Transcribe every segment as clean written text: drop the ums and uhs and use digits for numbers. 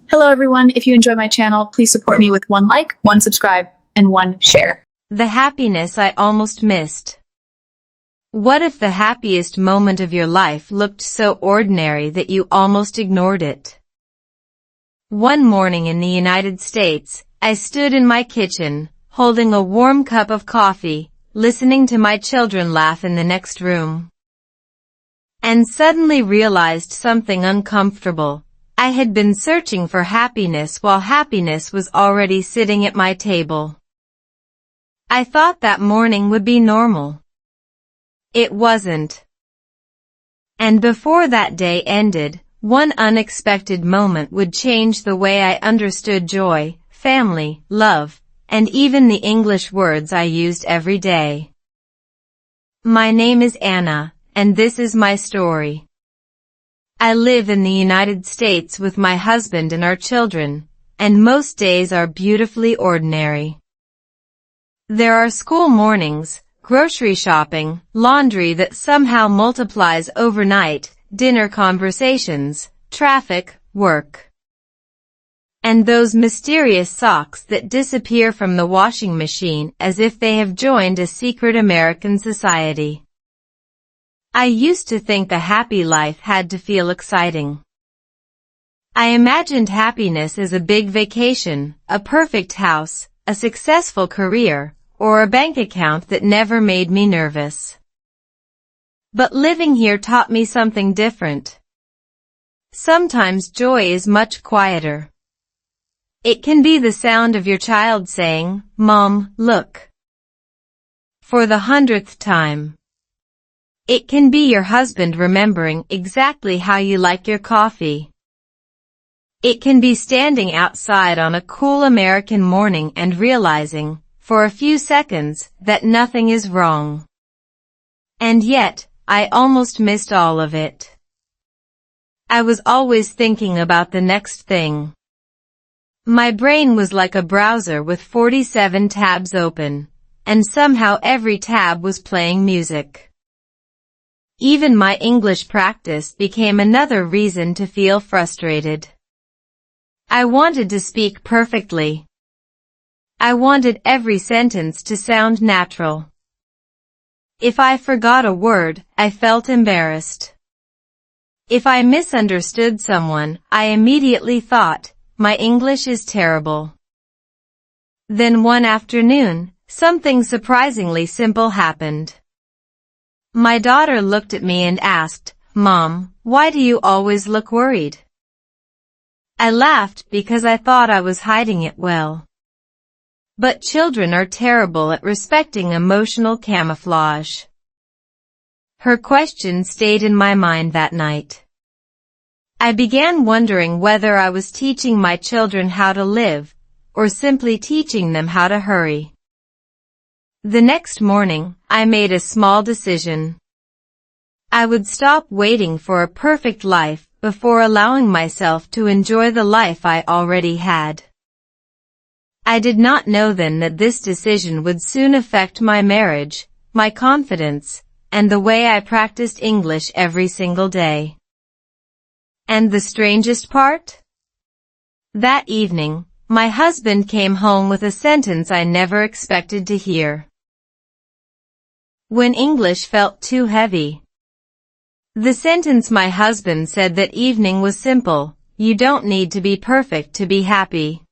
Hello everyone, if you enjoy my channel, please support me with one like, one subscribe, and one share. The happiness I almost missed. What if the happiest moment of your life looked so ordinary that you almost ignored it? One morning in the United States, I stood in my kitchen, holding a warm cup of coffee, listening to my children laugh in the next room. And suddenly realized something uncomfortable. I had been searching for happiness while happiness was already sitting at my table. I thought that morning would be normal. It wasn't. And before that day ended, one unexpected moment would change the way I understood joy, family, love, and even the English words I used every day. My name is Anna, and this is my story. I live in the United States with my husband and our children, and most days are beautifully ordinary. There are school mornings, grocery shopping, laundry that somehow multiplies overnight, dinner conversations, traffic, work. And those mysterious socks that disappear from the washing machine as if they have joined a secret American society. I used to think a happy life had to feel exciting. I imagined happiness as a big vacation, a perfect house, a successful career, or a bank account that never made me nervous. But living here taught me something different. Sometimes joy is much quieter. It can be the sound of your child saying, "Mom, look," for the 100th time. It can be your husband remembering exactly how you like your coffee. It can be standing outside on a cool American morning and realizing, for a few seconds, that nothing is wrong. And yet, I almost missed all of it. I was always thinking about the next thing. My brain was like a browser with 47 tabs open, and somehow every tab was playing music. Even my English practice became another reason to feel frustrated. I wanted to speak perfectly. I wanted every sentence to sound natural. If I forgot a word, I felt embarrassed. If I misunderstood someone, I immediately thought, my English is terrible. Then one afternoon, something surprisingly simple happened. My daughter looked at me and asked, "Mom, why do you always look worried?" I laughed because I thought I was hiding it well. But children are terrible at respecting emotional camouflage. Her question stayed in my mind that night. I began wondering whether I was teaching my children how to live, or simply teaching them how to hurry. The next morning, I made a small decision. I would stop waiting for a perfect life before allowing myself to enjoy the life I already had. I did not know then that this decision would soon affect my marriage, my confidence, and the way I practiced English every single day. And the strangest part? That evening, my husband came home with a sentence I never expected to hear. When English felt too heavy. The sentence my husband said that evening was simple: you don't need to be perfect to be happy.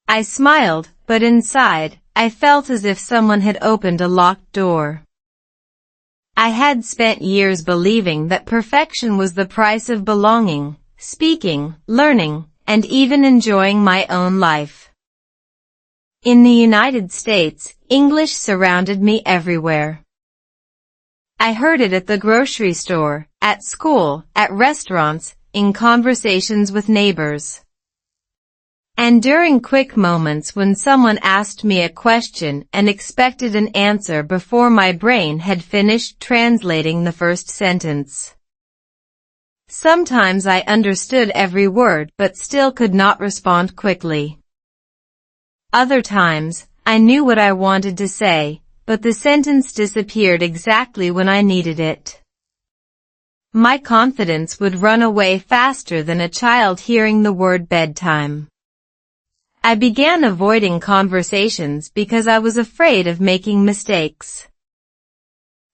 I smiled, but inside, I felt as if someone had opened a locked door. I had spent years believing that perfection was the price of belonging, speaking, learning, and even enjoying my own life. In the United States, English surrounded me everywhere. I heard it at the grocery store, at school, at restaurants, in conversations with neighbors. And during quick moments when someone asked me a question and expected an answer before my brain had finished translating the first sentence. Sometimes I understood every word but still could not respond quickly. Other times, I knew what I wanted to say, but the sentence disappeared exactly when I needed it. my confidence would run away faster than a child hearing the word bedtime. I began avoiding conversations because I was afraid of making mistakes.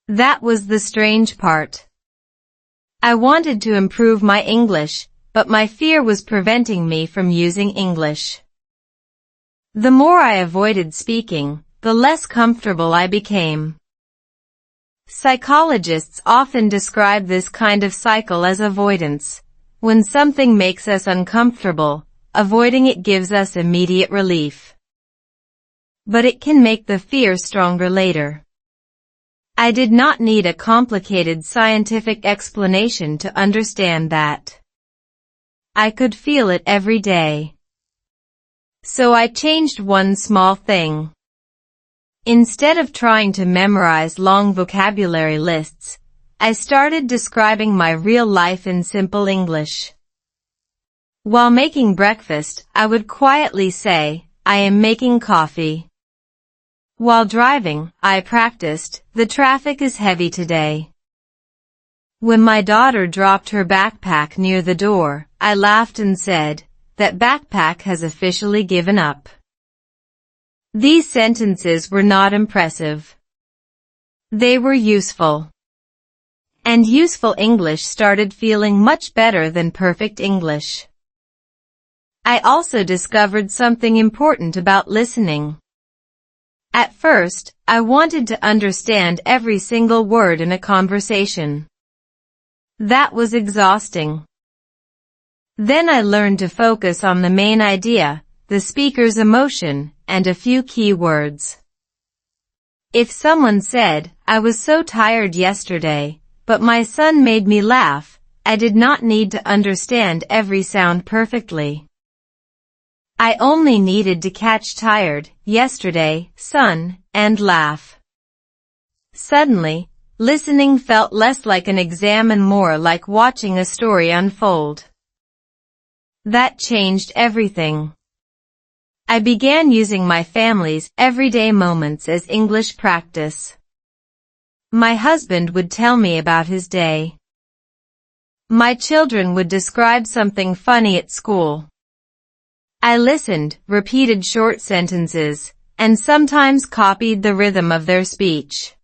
That was the strange part. I wanted to improve my English, but my fear was preventing me from using English. The more I avoided speaking, the less comfortable I became. Psychologists often describe this kind of cycle as avoidance. When something makes us uncomfortable, avoiding it gives us immediate relief. But it can make the fear stronger later. I did not need a complicated scientific explanation to understand that. I could feel it every day. So I changed one small thing. Instead of trying to memorize long vocabulary lists, I started describing my real life in simple English. While making breakfast, I would quietly say, "I am making coffee." While driving, I practiced, "The traffic is heavy today." When my daughter dropped her backpack near the door, I laughed and said, "That backpack has officially given up." These sentences were not impressive. They were useful. And useful English started feeling much better than perfect English. I also discovered something important about listening. At first, I wanted to understand every single word in a conversation. That was exhausting. Then I learned to focus on the main idea, the speaker's emotion, and a few key words. If someone said, "I was so tired yesterday, but my son made me laugh," I did not need to understand every sound perfectly. I only needed to catch tired, yesterday, son, and laugh. Suddenly, listening felt less like an exam and more like watching a story unfold. That changed everything. I began using my family's everyday moments as English practice. My husband would tell me about his day. My children would describe something funny at school. I listened, repeated short sentences, and sometimes copied the rhythm of their speech.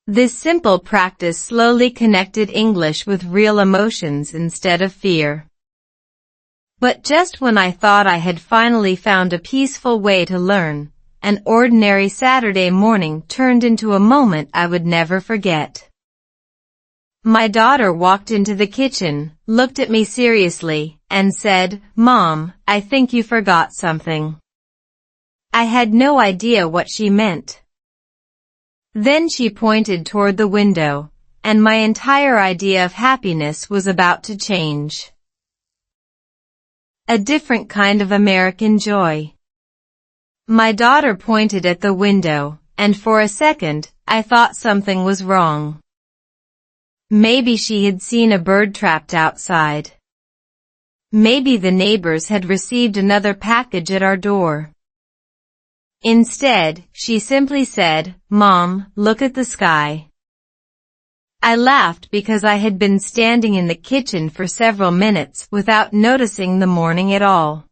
This simple practice slowly connected English with real emotions instead of fear. But just when I thought I had finally found a peaceful way to learn, an ordinary Saturday morning turned into a moment I would never forget. My daughter walked into the kitchen, looked at me seriously, and said, "Mom, I think you forgot something." I had no idea what she meant. Then she pointed toward the window, and my entire idea of happiness was about to change. A different kind of American joy. My daughter pointed at the window, and for a second, I thought something was wrong. Maybe she had seen a bird trapped outside. Maybe the neighbors had received another package at our door. Instead, she simply said, "Mom, look at the sky." I laughed because I had been standing in the kitchen for several minutes without noticing the morning at all.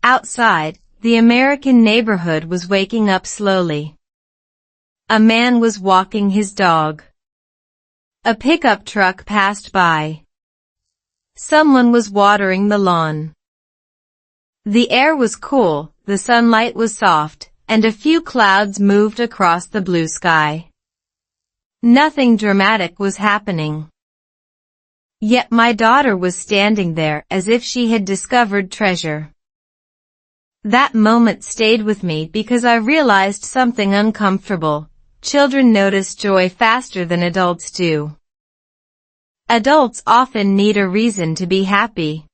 Outside, the American neighborhood was waking up slowly. A man was walking his dog. A pickup truck passed by. Someone was watering the lawn. The air was cool, the sunlight was soft, and a few clouds moved across the blue sky. Nothing dramatic was happening. Yet my daughter was standing there as if she had discovered treasure. That moment stayed with me because I realized something uncomfortable. Children notice joy faster than adults do. Adults often need a reason to be happy.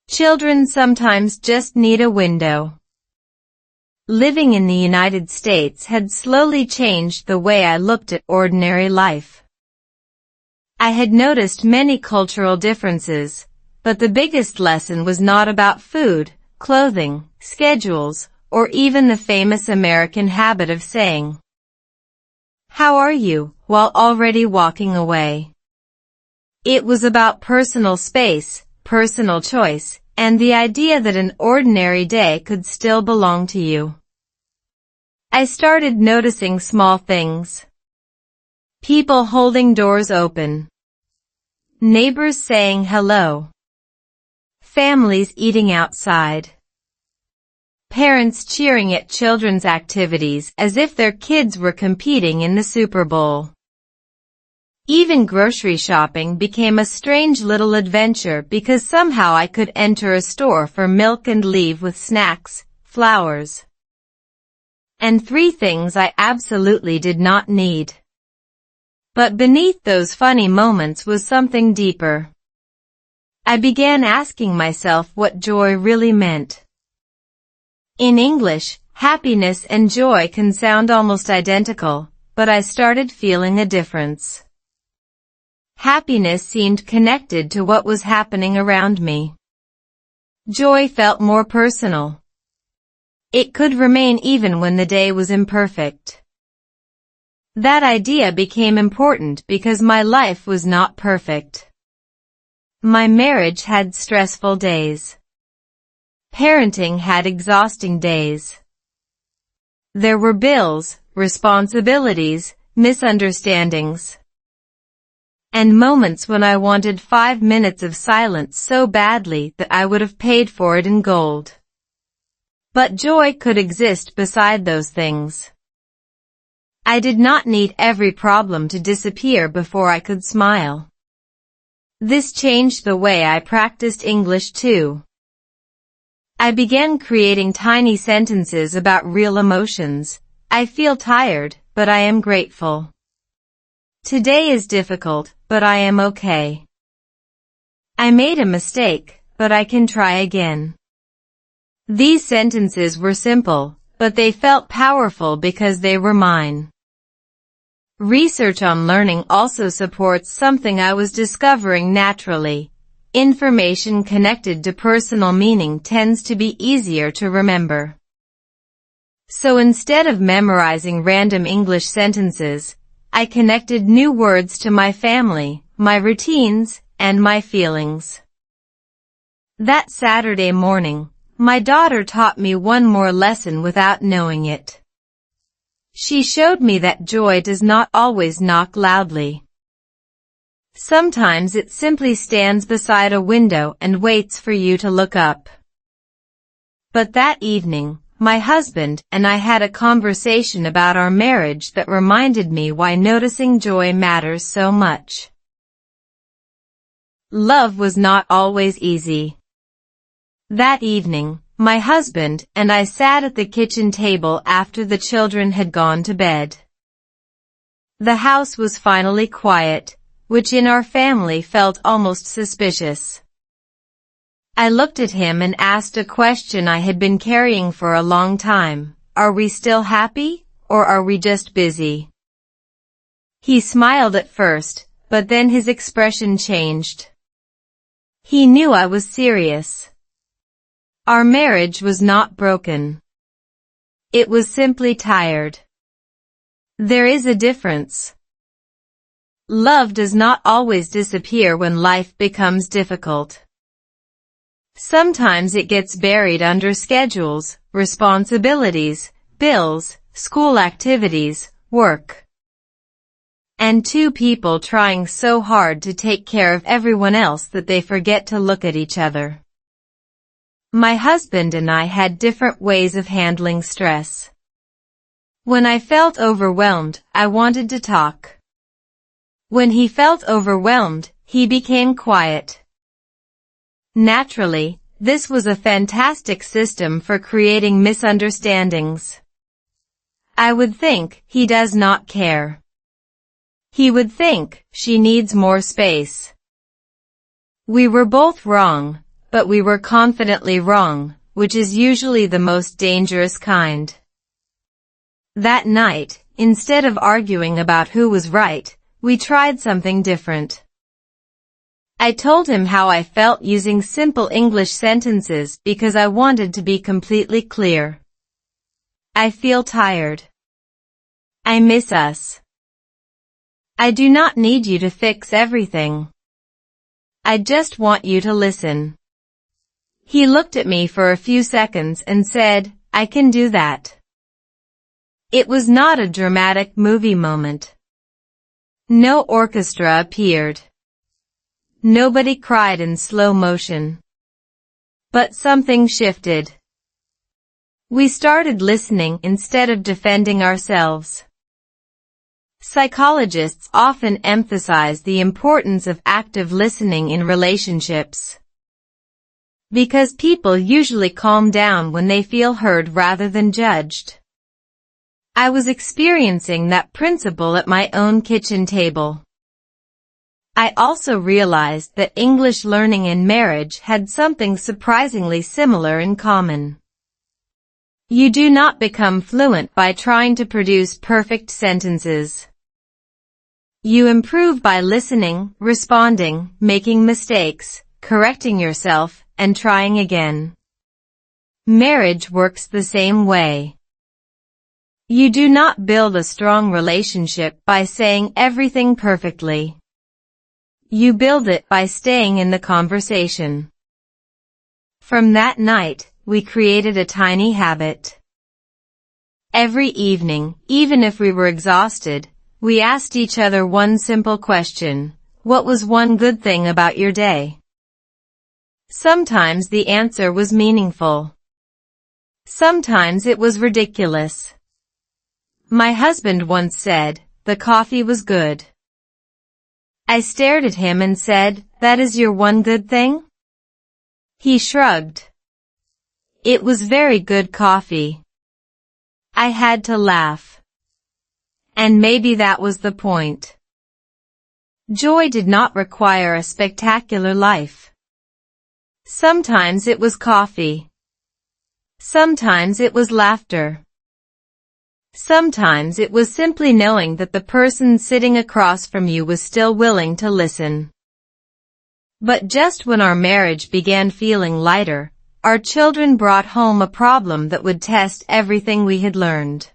Children sometimes just need a window. Living in the United States had slowly changed the way I looked at ordinary life. I had noticed many cultural differences, but the biggest lesson was not about food, clothing, schedules, or even the famous American habit of saying, "How are you?" while already walking away. It was about personal space, personal choice, and the idea that an ordinary day could still belong to you. I started noticing small things. People holding doors open. Neighbors saying hello. Families eating outside. Parents cheering at children's activities as if their kids were competing in the Super Bowl. Even grocery shopping became a strange little adventure because somehow I could enter a store for milk and leave with snacks, flowers, and 3 things I absolutely did not need. But beneath those funny moments was something deeper. I began asking myself what joy really meant. In English, happiness and joy can sound almost identical, but I started feeling a difference. Happiness seemed connected to what was happening around me. Joy felt more personal. It could remain even when the day was imperfect. That idea became important because my life was not perfect. My marriage had stressful days. Parenting had exhausting days. There were bills, responsibilities, misunderstandings, and moments when I wanted 5 minutes of silence so badly that I would have paid for it in gold. But joy could exist beside those things. I did not need every problem to disappear before I could smile. This changed the way I practiced English too. I began creating tiny sentences about real emotions. I feel tired, but I am grateful. Today is difficult, but I am okay. I made a mistake, but I can try again. These sentences were simple, but they felt powerful because they were mine. Research on learning also supports something I was discovering naturally. Information connected to personal meaning tends to be easier to remember. So instead of memorizing random English sentences, I connected new words to my family, my routines, and my feelings. That Saturday morning, my daughter taught me one more lesson without knowing it. She showed me that joy does not always knock loudly. Sometimes it simply stands beside a window and waits for you to look up. But that evening, my husband and I had a conversation about our marriage that reminded me why noticing joy matters so much. Love was not always easy. That evening, my husband and I sat at the kitchen table after the children had gone to bed. The house was finally quiet, which in our family felt almost suspicious. I looked at him and asked a question I had been carrying for a long time. Are we still happy, or are we just busy? He smiled at first, but then his expression changed. He knew I was serious. Our marriage was not broken. It was simply tired. There is a difference. Love does not always disappear when life becomes difficult. Sometimes it gets buried under schedules, responsibilities, bills, school activities, work, and 2 people trying so hard to take care of everyone else that they forget to look at each other. My husband and I had different ways of handling stress. When I felt overwhelmed, I wanted to talk. When he felt overwhelmed, he became quiet. Naturally, this was a fantastic system for creating misunderstandings. I would think, he does not care. He would think, she needs more space. We were both wrong, but we were confidently wrong, which is usually the most dangerous kind. That night, instead of arguing about who was right, we tried something different. I told him how I felt using simple English sentences because I wanted to be completely clear. I feel tired. I miss us. I do not need you to fix everything. I just want you to listen. He looked at me for a few seconds and said, I can do that. It was not a dramatic movie moment. No orchestra appeared. Nobody cried in slow motion. But something shifted. We started listening instead of defending ourselves. Psychologists often emphasize the importance of active listening in relationships. Because people usually calm down when they feel heard rather than judged. I was experiencing that principle at my own kitchen table. I also realized that English learning and marriage had something surprisingly similar in common. You do not become fluent by trying to produce perfect sentences. You improve by listening, responding, making mistakes, correcting yourself, and trying again. Marriage works the same way. You do not build a strong relationship by saying everything perfectly. You build it by staying in the conversation. From that night, we created a tiny habit. Every evening, even if we were exhausted, we asked each other one simple question: what was one good thing about your day? Sometimes the answer was meaningful. Sometimes it was ridiculous. My husband once said, the coffee was good. I stared at him and said, that is your one good thing? He shrugged. It was very good coffee. I had to laugh. And maybe that was the point. Joy did not require a spectacular life. Sometimes it was coffee. Sometimes it was laughter. Sometimes it was simply knowing that the person sitting across from you was still willing to listen. But just when our marriage began feeling lighter, our children brought home a problem that would test everything we had learned.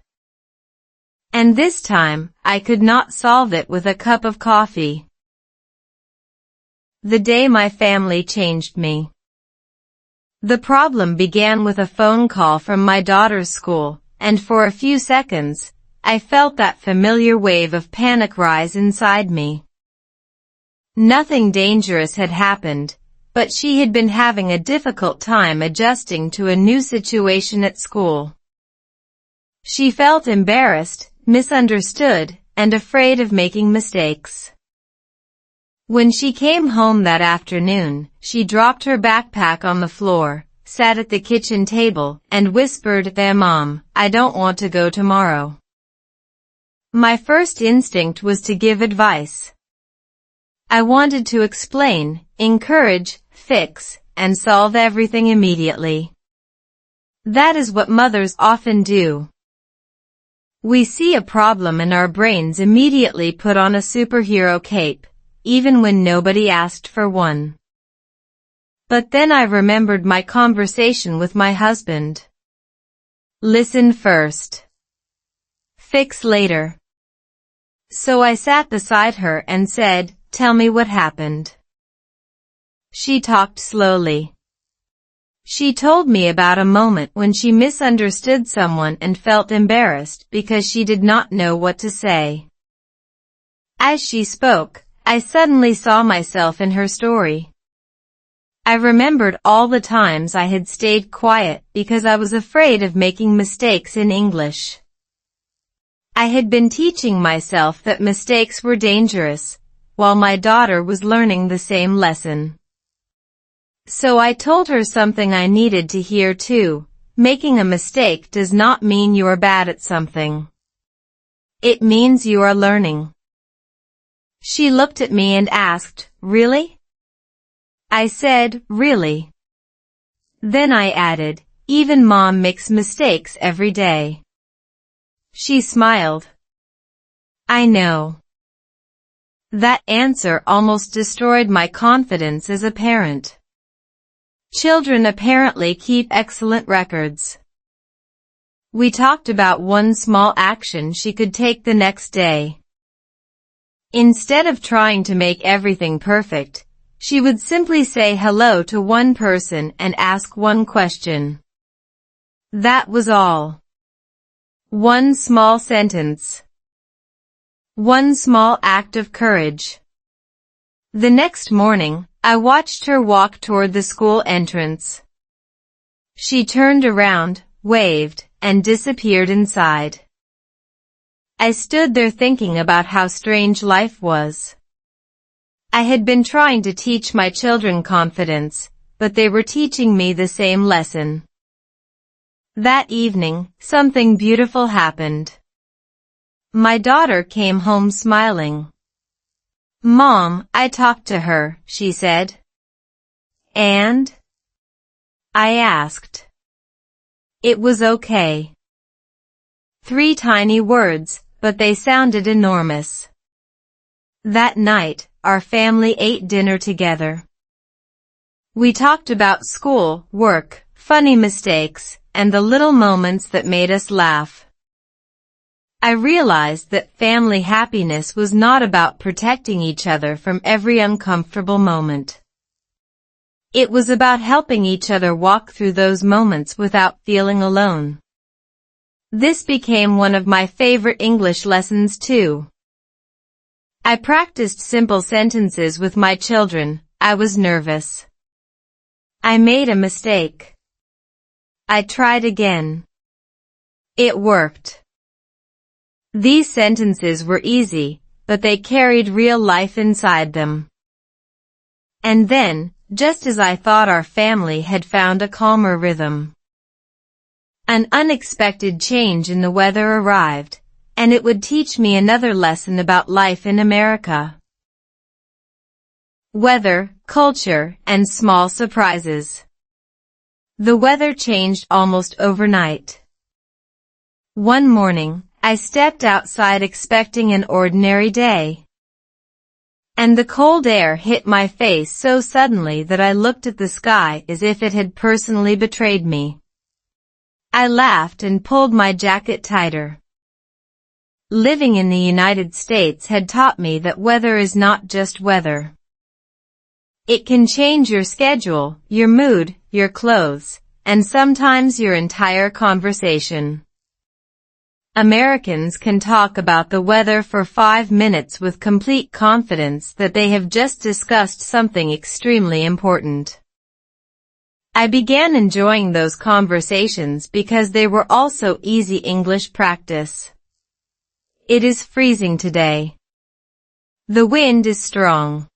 And this time, I could not solve it with a cup of coffee. The day my family changed me. The problem began with a phone call from my daughter's school. And for a few seconds, I felt that familiar wave of panic rise inside me. Nothing dangerous had happened, but she had been having a difficult time adjusting to a new situation at school. She felt embarrassed, misunderstood, and afraid of making mistakes. When she came home that afternoon, she dropped her backpack on the floor, sat at the kitchen table, and whispered, Mom, I don't want to go tomorrow. My first instinct was to give advice. I wanted to explain, encourage, fix, and solve everything immediately. That is what mothers often do. We see a problem and our brains immediately put on a superhero cape, even when nobody asked for one. But then I remembered my conversation with my husband. Listen first. Fix later. So I sat beside her and said, tell me what happened. She talked slowly. She told me about a moment when she misunderstood someone and felt embarrassed because she did not know what to say. As she spoke, I suddenly saw myself in her story. I remembered all the times I had stayed quiet because I was afraid of making mistakes in English. I had been teaching myself that mistakes were dangerous, while my daughter was learning the same lesson. So I told her something I needed to hear too: making a mistake does not mean you are bad at something. It means you are learning. She looked at me and asked, really? I said, really. Then I added, even Mom makes mistakes every day. She smiled. I know. That answer almost destroyed my confidence as a parent. Children apparently keep excellent records. We talked about one small action she could take the next day. Instead of trying to make everything perfect, she would simply say hello to one person and ask one question. That was all. One small sentence. One small act of courage. The next morning, I watched her walk toward the school entrance. She turned around, waved, and disappeared inside. I stood there thinking about how strange life was. I had been trying to teach my children confidence, but they were teaching me the same lesson. That evening, something beautiful happened. My daughter came home smiling. "Mom, I talked to her," she said. "And?" I asked. It was okay. 3 tiny words, but they sounded enormous. That night, our family ate dinner together. We talked about school, work, funny mistakes, and the little moments that made us laugh. I realized that family happiness was not about protecting each other from every uncomfortable moment. It was about helping each other walk through those moments without feeling alone. This became one of my favorite English lessons too. I practiced simple sentences with my children. I was nervous. I made a mistake. I tried again. It worked. These sentences were easy, but they carried real life inside them. And then, just as I thought our family had found a calmer rhythm, an unexpected change in the weather arrived, and it would teach me another lesson about life in America. Weather, culture, and small surprises. The weather changed almost overnight. One morning, I stepped outside expecting an ordinary day. And the cold air hit my face so suddenly that I looked at the sky as if it had personally betrayed me. I laughed and pulled my jacket tighter. Living in the United States had taught me that weather is not just weather. It can change your schedule, your mood, your clothes, and sometimes your entire conversation. Americans can talk about the weather for 5 minutes with complete confidence that they have just discussed something extremely important. I began enjoying those conversations because they were also easy English practice. It is freezing today. The wind is strong.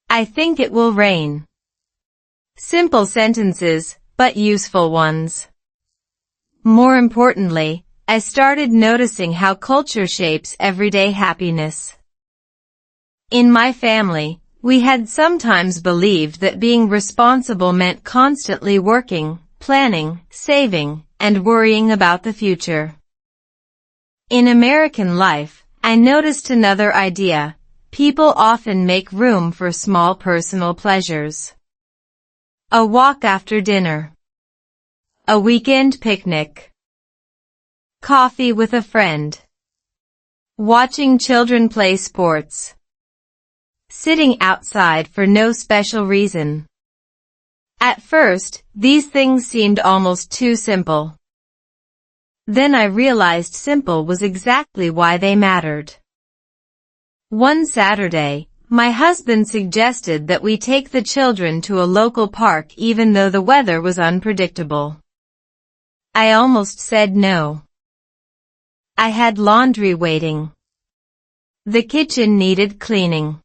I think it will rain. Simple sentences, but useful ones. More importantly, I started noticing how culture shapes everyday happiness. In my family, we had sometimes believed that being responsible meant constantly working, planning, saving, and worrying about the future. In American life, I noticed another idea. People often make room for small personal pleasures. A walk after dinner. A weekend picnic. Coffee with a friend. Watching children play sports. Sitting outside for no special reason. At first, these things seemed almost too simple. Then I realized simple was exactly why they mattered. One Saturday, my husband suggested that we take the children to a local park even though the weather was unpredictable. I almost said no. I had laundry waiting. The kitchen needed cleaning.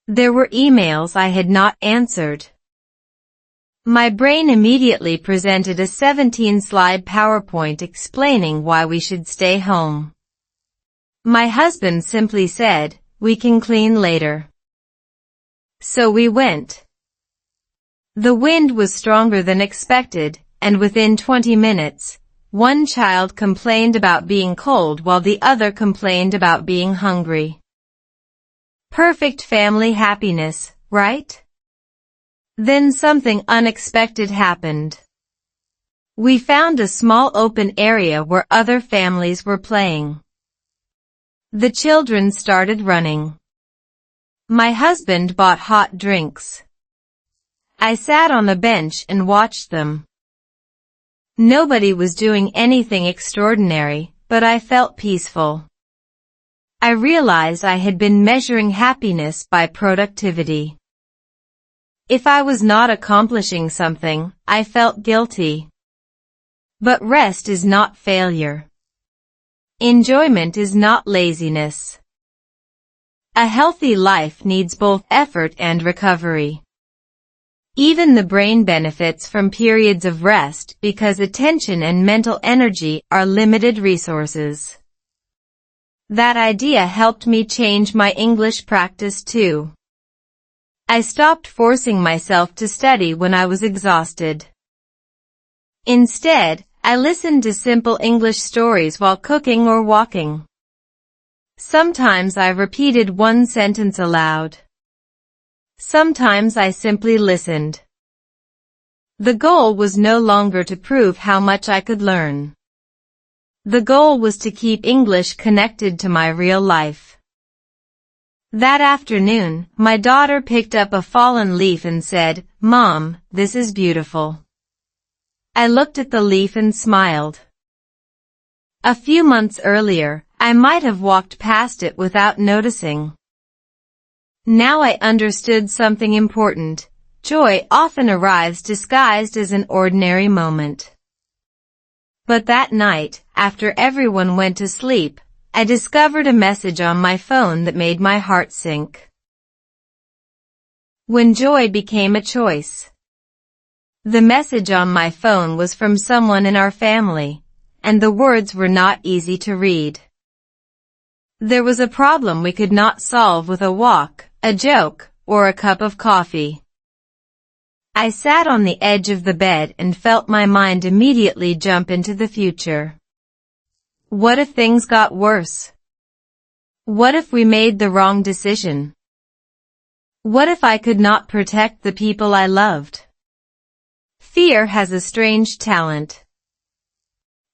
There were emails I had not answered. My brain immediately presented a 17-slide PowerPoint explaining why we should stay home. My husband simply said, "We can clean later." So we went. The wind was stronger than expected, and within 20 minutes, one child complained about being cold while the other complained about being hungry. Perfect family happiness, right? Then something unexpected happened. We found a small open area where other families were playing. The children started running. My husband bought hot drinks. I sat on the bench and watched them. Nobody was doing anything extraordinary, but I felt peaceful. I realized I had been measuring happiness by productivity. If I was not accomplishing something, I felt guilty. But rest is not failure. Enjoyment is not laziness. A healthy life needs both effort and recovery. Even the brain benefits from periods of rest because attention and mental energy are limited resources. That idea helped me change my English practice too. I stopped forcing myself to study when I was exhausted. Instead, I listened to simple English stories while cooking or walking. Sometimes I repeated one sentence aloud. Sometimes I simply listened. The goal was no longer to prove how much I could learn. The goal was to keep English connected to my real life. That afternoon, my daughter picked up a fallen leaf and said, "Mom, this is beautiful." I looked at the leaf and smiled. A few months earlier, I might have walked past it without noticing. Now I understood something important. Joy often arrives disguised as an ordinary moment. But that night, after everyone went to sleep, I discovered a message on my phone that made my heart sink. When joy became a choice. The message on my phone was from someone in our family, and the words were not easy to read. There was a problem we could not solve with a walk, a joke, or a cup of coffee. I sat on the edge of the bed and felt my mind immediately jump into the future. What if things got worse? What if we made the wrong decision? What if I could not protect the people I loved? Fear has a strange talent.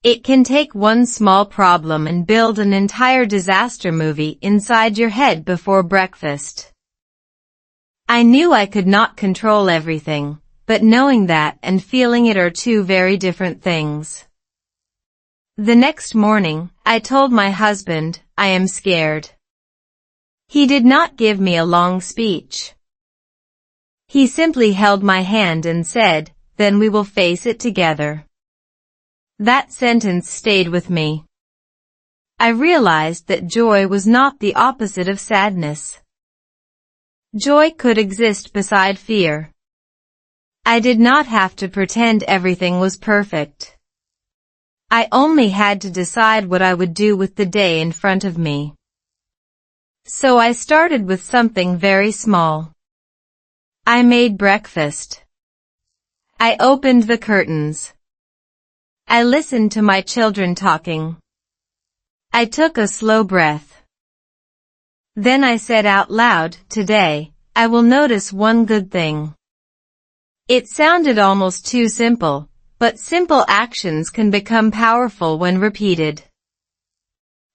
It can take one small problem and build an entire disaster movie inside your head before breakfast. I knew I could not control everything, but knowing that and feeling it are two very different things. The next morning, I told my husband, "I am scared." He did not give me a long speech. He simply held my hand and said, "Then we will face it together." That sentence stayed with me. I realized that joy was not the opposite of sadness. Joy could exist beside fear. I did not have to pretend everything was perfect. I only had to decide what I would do with the day in front of me. So I started with something very small. I made breakfast. I opened the curtains. I listened to my children talking. I took a slow breath. Then I said out loud, "Today, I will notice one good thing." It sounded almost too simple, but simple actions can become powerful when repeated.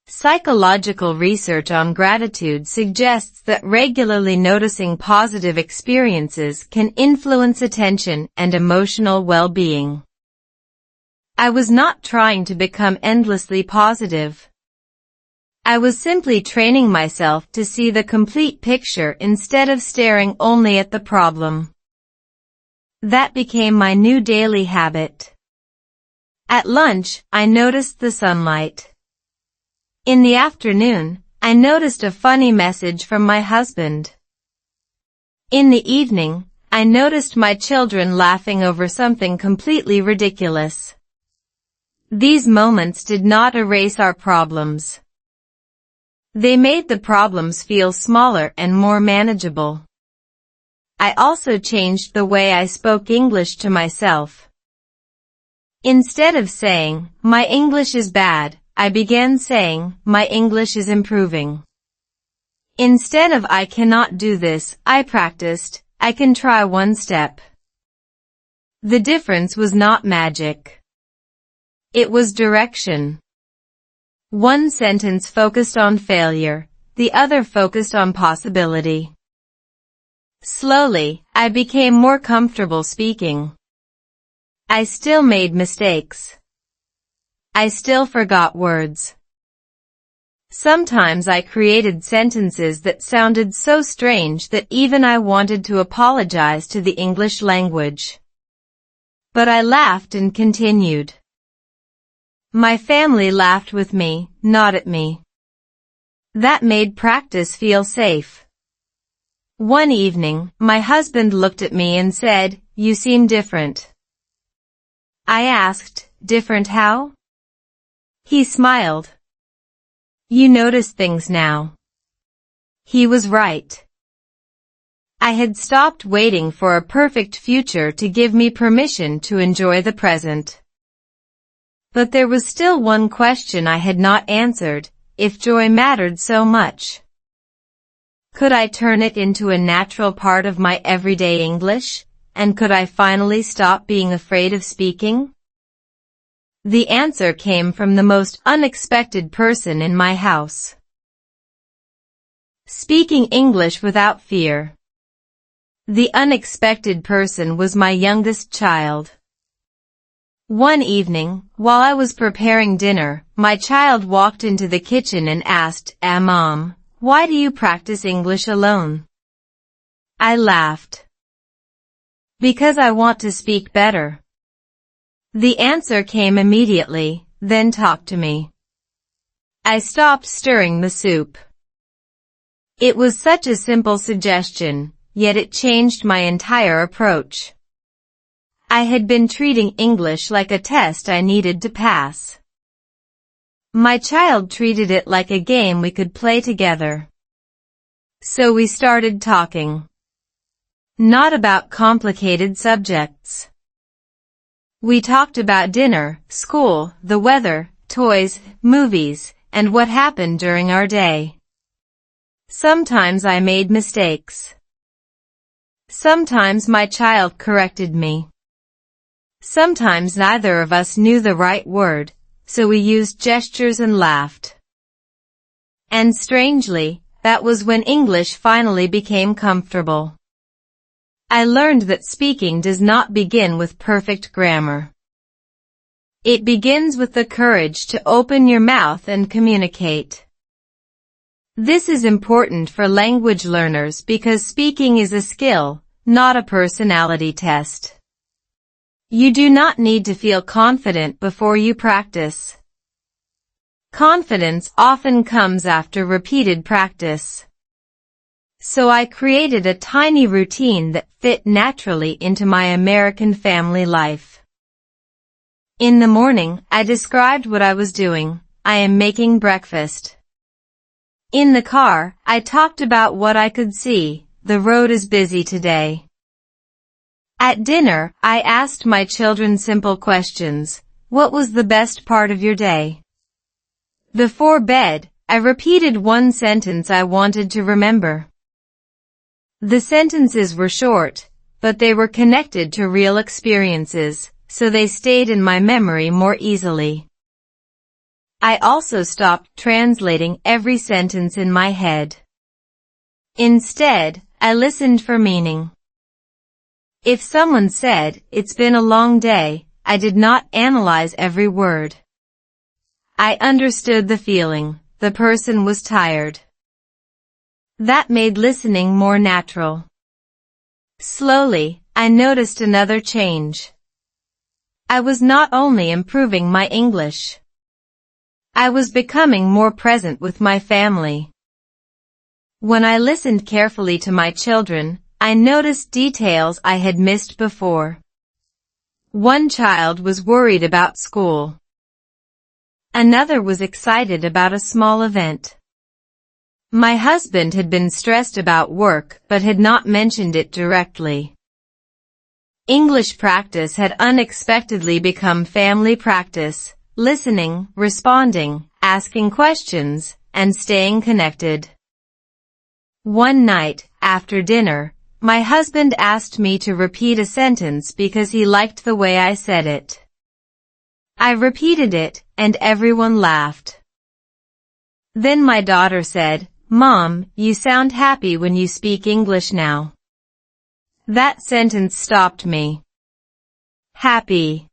Psychological research on gratitude suggests that regularly noticing positive experiences can influence attention and emotional well-being. I was not trying to become endlessly positive. I was simply training myself to see the complete picture instead of staring only at the problem. That became my new daily habit. At lunch, I noticed the sunlight. In the afternoon, I noticed a funny message from my husband. In the evening, I noticed my children laughing over something completely ridiculous. These moments did not erase our problems. They made the problems feel smaller and more manageable. I also changed the way I spoke English to myself. Instead of saying, "My English is bad," I began saying, "My English is improving." Instead of "I cannot do this," I practiced, "I can try one step." The difference was not magic. It was direction. One sentence focused on failure, the other focused on possibility. Slowly, I became more comfortable speaking. I still made mistakes. I still forgot words. Sometimes I created sentences that sounded so strange that even I wanted to apologize to the English language. But I laughed and continued. My family laughed with me, not at me. That made practice feel safe. One evening, my husband looked at me and said, "You seem different." I asked, "Different how?" He smiled. "You notice things now." He was right. I had stopped waiting for a perfect future to give me permission to enjoy the present. But there was still one question I had not answered: if joy mattered so much, could I turn it into a natural part of my everyday English, and could I finally stop being afraid of speaking? The answer came from the most unexpected person in my house. Speaking English without fear. The unexpected person was my youngest child. One evening, while I was preparing dinner, my child walked into the kitchen and asked, Mom, why do you practice English alone?" I laughed. "Because I want to speak better." The answer came immediately, "Then talk to me." I stopped stirring the soup. It was such a simple suggestion, yet it changed my entire approach. I had been treating English like a test I needed to pass. My child treated it like a game we could play together. So we started talking. Not about complicated subjects. We talked about dinner, school, the weather, toys, movies, and what happened during our day. Sometimes I made mistakes. Sometimes my child corrected me. Sometimes neither of us knew the right word, so we used gestures and laughed. And strangely, that was when English finally became comfortable. I learned that speaking does not begin with perfect grammar. It begins with the courage to open your mouth and communicate. This is important for language learners because speaking is a skill, not a personality test. You do not need to feel confident before you practice. Confidence often comes after repeated practice. So I created a tiny routine that fit naturally into my American family life. In the morning, I described what I was doing. I am making breakfast. In the car, I talked about what I could see. The road is busy today. At dinner, I asked my children simple questions. What was the best part of your day? Before bed, I repeated one sentence I wanted to remember. The sentences were short, but they were connected to real experiences, so they stayed in my memory more easily. I also stopped translating every sentence in my head. Instead, I listened for meaning. If someone said, "It's been a long day," I did not analyze every word. I understood the feeling. The person was tired. That made listening more natural. Slowly, I noticed another change. I was not only improving my English. I was becoming more present with my family. When I listened carefully to my children, I noticed details I had missed before. One child was worried about school. Another was excited about a small event. My husband had been stressed about work but had not mentioned it directly. English practice had unexpectedly become family practice, listening, responding, asking questions, and staying connected. One night, after dinner, my husband asked me to repeat a sentence because he liked the way I said it. I repeated it, and everyone laughed. Then my daughter said, "Mom, you sound happy when you speak English now." That sentence stopped me. Happy.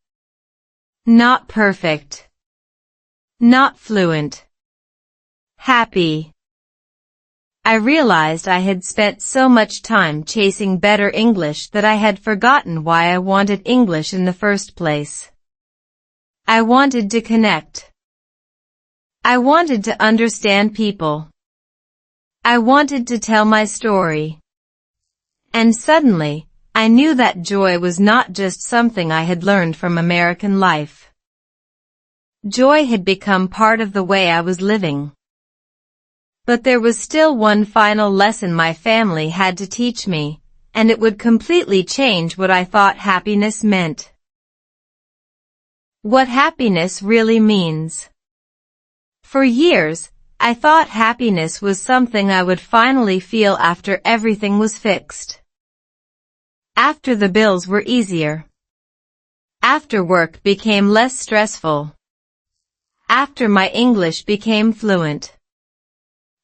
Not perfect. Not fluent. Happy. I realized I had spent so much time chasing better English that I had forgotten why I wanted English in the first place. I wanted to connect. I wanted to understand people. I wanted to tell my story. And suddenly, I knew that joy was not just something I had learned from American life. Joy had become part of the way I was living. But there was still one final lesson my family had to teach me, and it would completely change what I thought happiness meant. What happiness really means. For years, I thought happiness was something I would finally feel after everything was fixed. After the bills were easier. After work became less stressful. After my English became fluent.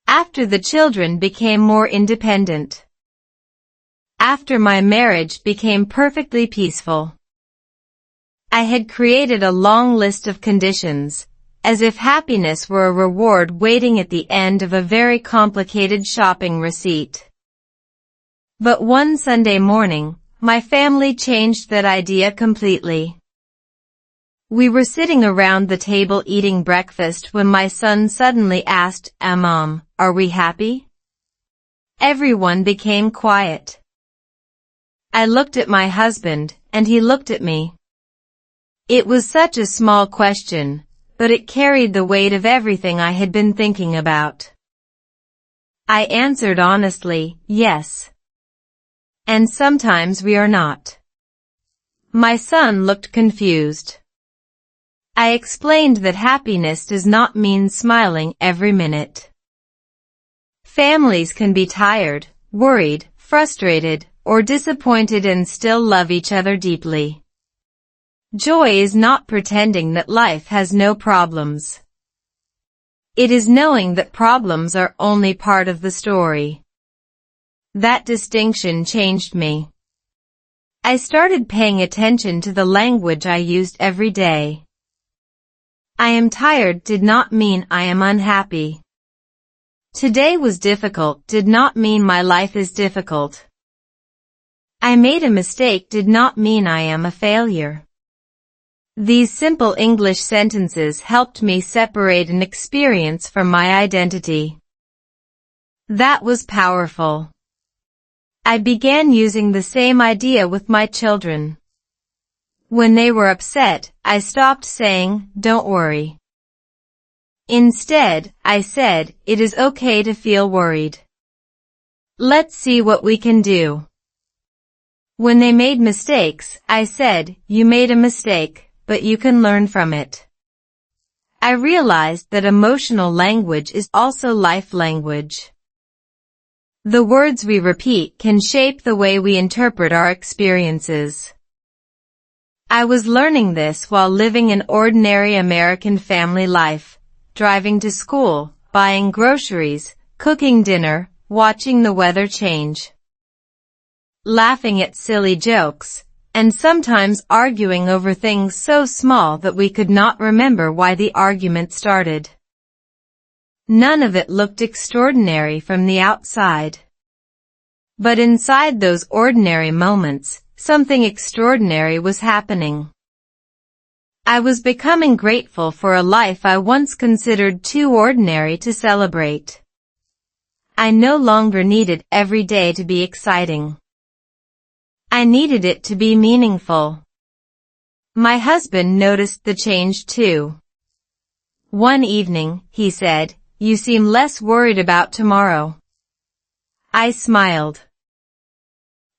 After the children became more independent. After my marriage became perfectly peaceful. I had created a long list of conditions, as if happiness were a reward waiting at the end of a very complicated shopping receipt. But one Sunday morning, my family changed that idea completely. We were sitting around the table eating breakfast when my son suddenly asked, "Mom, are we happy?" Everyone became quiet. I looked at my husband, and he looked at me. It was such a small question, but it carried the weight of everything I had been thinking about. I answered honestly, "Yes. And sometimes we are not." My son looked confused. I explained that happiness does not mean smiling every minute. Families can be tired, worried, frustrated, or disappointed and still love each other deeply. Joy is not pretending that life has no problems. It is knowing that problems are only part of the story. That distinction changed me. I started paying attention to the language I used every day. I am tired did not mean I am unhappy. Today was difficult did not mean my life is difficult. I made a mistake did not mean I am a failure. These simple English sentences helped me separate an experience from my identity. That was powerful. I began using the same idea with my children. When they were upset, I stopped saying, "Don't worry." Instead, I said, "It is okay to feel worried. Let's see what we can do." When they made mistakes, I said, "You made a mistake, but you can learn from it." I realized that emotional language is also life language. The words we repeat can shape the way we interpret our experiences. I was learning this while living an ordinary American family life, driving to school, buying groceries, cooking dinner, watching the weather change, laughing at silly jokes, and sometimes arguing over things so small that we could not remember why the argument started. None of it looked extraordinary from the outside. But inside those ordinary moments, something extraordinary was happening. I was becoming grateful for a life I once considered too ordinary to celebrate. I no longer needed every day to be exciting. I needed it to be meaningful. My husband noticed the change too. One evening, he said, "You seem less worried about tomorrow." I smiled.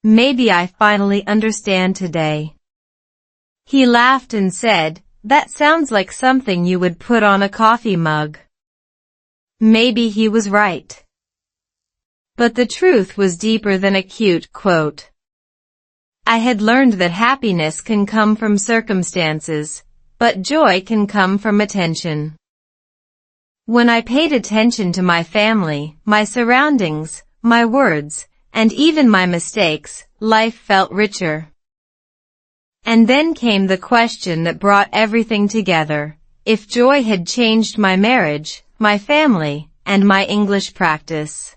Maybe I finally understand today. He laughed and said, "That sounds like something you would put on a coffee mug." Maybe he was right. But the truth was deeper than a cute quote. I had learned that happiness can come from circumstances, but joy can come from attention. When I paid attention to my family, my surroundings, my words, and even my mistakes, life felt richer. And then came the question that brought everything together. If joy had changed my marriage, my family, and my English practice,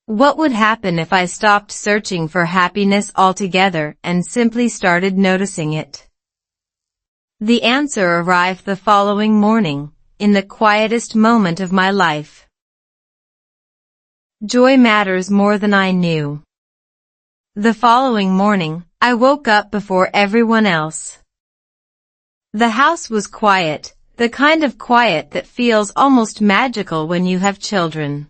what would happen if I stopped searching for happiness altogether and simply started noticing it? The answer arrived the following morning, in the quietest moment of my life. Joy matters more than I knew. The following morning, I woke up before everyone else. The house was quiet, the kind of quiet that feels almost magical when you have children.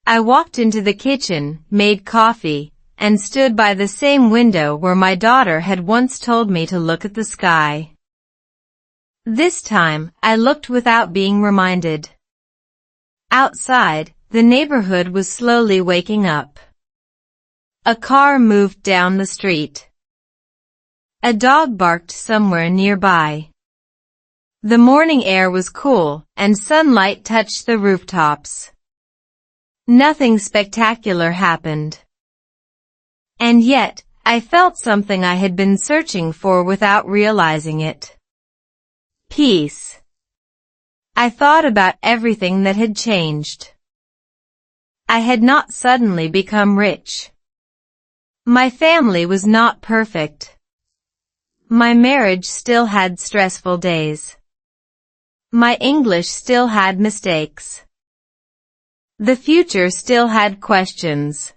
I walked into the kitchen, made coffee, and stood by the same window where my daughter had once told me to look at the sky. This time, I looked without being reminded. Outside, the neighborhood was slowly waking up. A car moved down the street. A dog barked somewhere nearby. The morning air was cool, and sunlight touched the rooftops. Nothing spectacular happened. And yet, I felt something I had been searching for without realizing it. Peace. I thought about everything that had changed. I had not suddenly become rich. My family was not perfect. My marriage still had stressful days. My English still had mistakes. The future still had questions.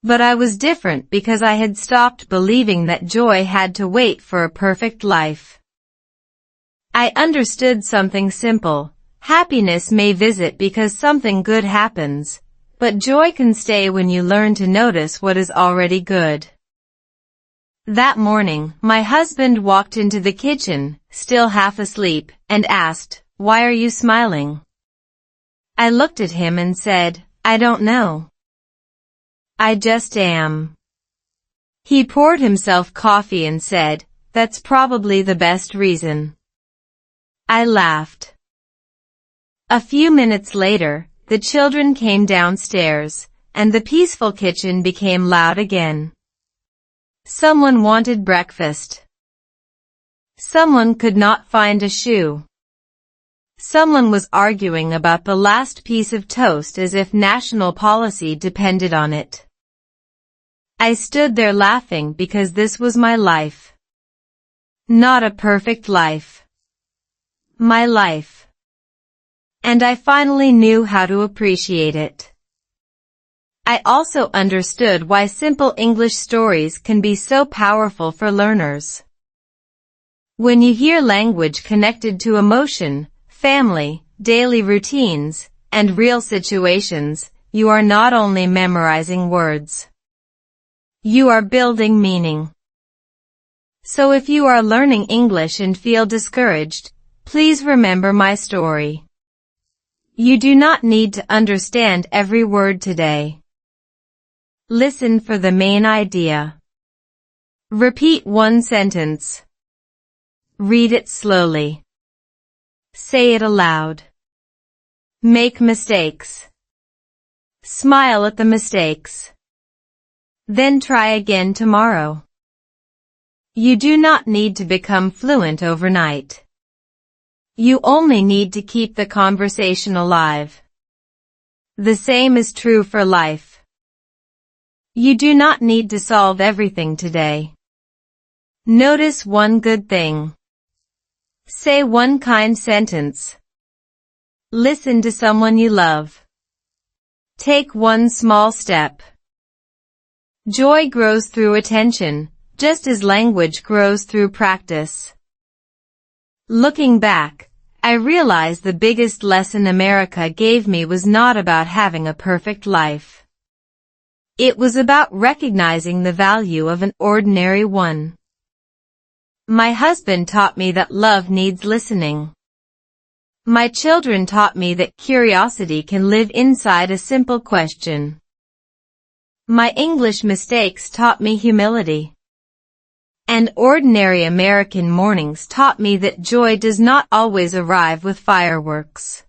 But I was different because I had stopped believing that joy had to wait for a perfect life. I understood something simple. Happiness may visit because something good happens, but joy can stay when you learn to notice what is already good. That morning, my husband walked into the kitchen, still half asleep, and asked, "Why are you smiling?" I looked at him and said, "I don't know. I just am." He poured himself coffee and said, "That's probably the best reason." I laughed. A few minutes later, the children came downstairs, and the peaceful kitchen became loud again. Someone wanted breakfast. Someone could not find a shoe. Someone was arguing about the last piece of toast as if national policy depended on it. I stood there laughing because this was my life. Not a perfect life. My life. And I finally knew how to appreciate it. I also understood why simple English stories can be so powerful for learners. When you hear language connected to emotion, family, daily routines, and real situations, you are not only memorizing words. You are building meaning. So if you are learning English and feel discouraged, please remember my story. You do not need to understand every word today. Listen for the main idea. Repeat one sentence. Read it slowly. Say it aloud. Make mistakes. Smile at the mistakes. Then try again tomorrow. You do not need to become fluent overnight. You only need to keep the conversation alive. The same is true for life. You do not need to solve everything today. Notice one good thing. Say one kind sentence. Listen to someone you love. Take one small step. Joy grows through attention, just as language grows through practice. Looking back, I realized the biggest lesson America gave me was not about having a perfect life. It was about recognizing the value of an ordinary one. My husband taught me that love needs listening. My children taught me that curiosity can live inside a simple question. My English mistakes taught me humility. And ordinary American mornings taught me that joy does not always arrive with fireworks.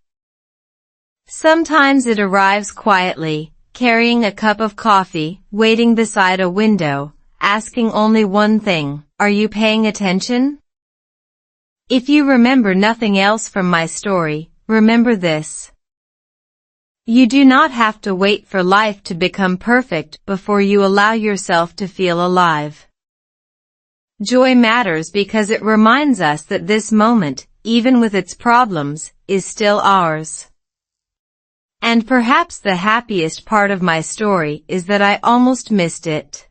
Sometimes it arrives quietly, carrying a cup of coffee, waiting beside a window, asking only one thing: are you paying attention? If you remember nothing else from my story, remember this. You do not have to wait for life to become perfect before you allow yourself to feel alive. Joy matters because it reminds us that this moment, even with its problems, is still ours. And perhaps the happiest part of my story is that I almost missed it.